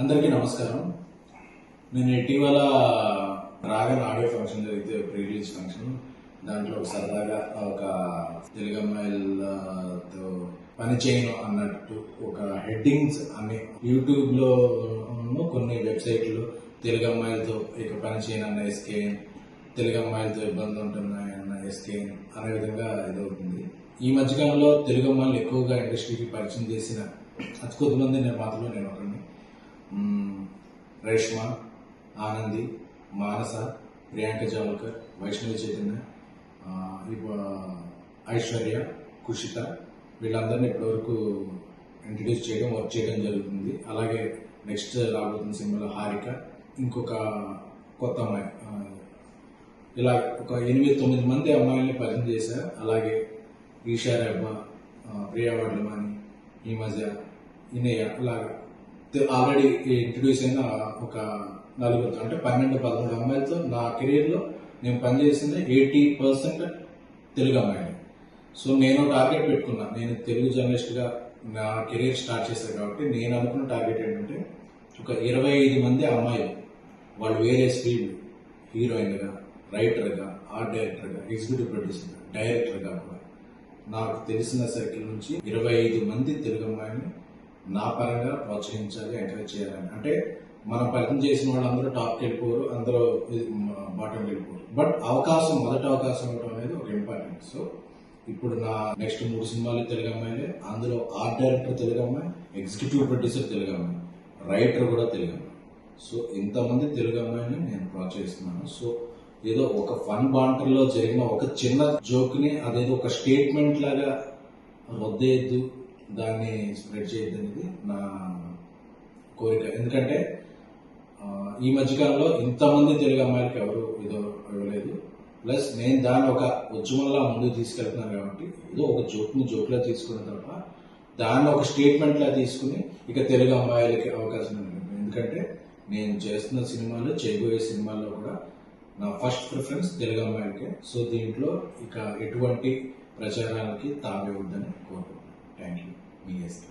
అందరికీ నమస్కారం. నేను ఇటీవల రాగన్ ఆడియో ఫంక్షన్ జరిగితే ప్రీ రిలీజ్ ఫంక్షన్, దాంట్లో సరదాగా ఒక తెలుగు అమ్మాయిలతో పని చేయను అన్నట్టు ఒక హెడ్డింగ్స్ అన్ని యూట్యూబ్ లో కొన్ని వెబ్సైట్లు తెలుగు అమ్మాయిలతో ఇక పని చేయను అన్న ఎస్కేఎన్, తెలుగు అమ్మాయిలతో ఇబ్బందులు ఉంటున్నాయి అన్న ఎస్కేఎన్ అనే విధంగా ఇదవుతుంది. ఈ మధ్యకాలంలో తెలుగు అమ్మాయిలు ఎక్కువగా ఇండస్ట్రీకి పరిచయం చేసిన అతి కొద్దిమంది నిర్మాతలు నేను ఒకరిని. రేష్మ, ఆనంది, మానస, ప్రియాంక జావల్కర్, వైష్ణవి చైతన్య, ఐశ్వర్య, కుషిత, వీళ్ళందరినీ ఇప్పటివరకు ఇంట్రడ్యూస్ చేయడం, వర్క్ చేయడం జరుగుతుంది. అలాగే నెక్స్ట్ రాబోతున్న సినిమాలో హారిక, ఇంకొక కొత్త అమ్మాయి, ఇలా ఒక 8-9 మంది అమ్మాయిల్ని పరిచయం చేశారు. అలాగే ఈషా రెబ్బ, ప్రియా వడ్లమాని, ఈ మధ్య ఇనయ్య, అలాగా ఆల్రెడీ ఇంట్రడ్యూస్ అయిన ఒక 4 అంటే 12-13 అమ్మాయిలతో నా కెరీర్లో నేను పనిచేసింది 80% తెలుగు అమ్మాయిలు. సో నేను టార్గెట్ పెట్టుకున్నా, నేను తెలుగు జర్నలిస్ట్గా నా కెరీర్ స్టార్ట్ చేశాను కాబట్టి నేను అనుకున్న టార్గెట్ ఏంటంటే ఒక 25 మంది అమ్మాయిలు, వాళ్ళు వేరియస్ ఫీల్డ్, హీరోయిన్గా, రైటర్గా, ఆర్ట్ డైరెక్టర్గా, ఎగ్జిక్యూటివ్ ప్రొడ్యూసర్గా, డైరెక్టర్గా కూడా నాకు తెలిసిన సర్కిల్ నుంచి 25 మంది తెలుగు అమ్మాయిని నా పరంగా ప్రోత్సహించాలి, ఎంకరేజ్ చేయాలని. అంటే మనం పరిచయం చేసిన వాళ్ళందరూ టాప్కి వెళ్ళిపోరు, అందరూ బాటంకి వెళ్ళిపోరు. బట్ మొదటి అవకాశం ఇవ్వడం అనేది ఒక ఇంపార్టెంట్. సో ఇప్పుడు నా నెక్స్ట్ 3 సినిమాలు తెలుగు అమ్మాయిలే. అందులో ఆర్ట్ డైరెక్టర్ తెలుగు అమ్మాయి, ఎగ్జిక్యూటివ్ ప్రొడ్యూసర్ తెలుగు అమ్మాయి, రైటర్ కూడా తెలుగు అమ్మాయి. సో ఇంతమంది తెలుగు అమ్మాయిని నేను ప్రోత్సహిస్తున్నాను. సో ఏదో ఒక ఫన్ బాంటర్లో జరిగిన ఒక చిన్న జోక్ ని అదేదో ఒక స్టేట్మెంట్ లాగా వద్దేయద్దు, దాన్ని స్ప్రెడ్ చేయద్దు అనేది నా కోరిక. ఎందుకంటే ఈ మధ్యకాలంలో ఇంతమంది తెలుగు అమ్మాయిలకి ఎవరు ఇవ్వలేదు. ప్లస్ నేను దాన్ని ఒక ఉద్యమంలా ముందుకు తీసుకెళ్తున్నాను కాబట్టి ఏదో ఒక జోక్లా తీసుకున్న తప్ప దాన్ని ఒక స్టేట్మెంట్ లా తీసుకుని ఇక తెలుగు అమ్మాయిలకి అవకాశం ఉంటుంది. ఎందుకంటే నేను చేస్తున్న సినిమాలు, చేయబోయే సినిమాల్లో కూడా నా ఫస్ట్ ప్రిఫరెన్స్ తెలుగు అమ్మాయిలకే. సో దీంట్లో ఇక ఎటువంటి ప్రచారాలకి తావివ్వద్దని కోరుకుంటున్నాను. Thank you. మీ ఎస్కే.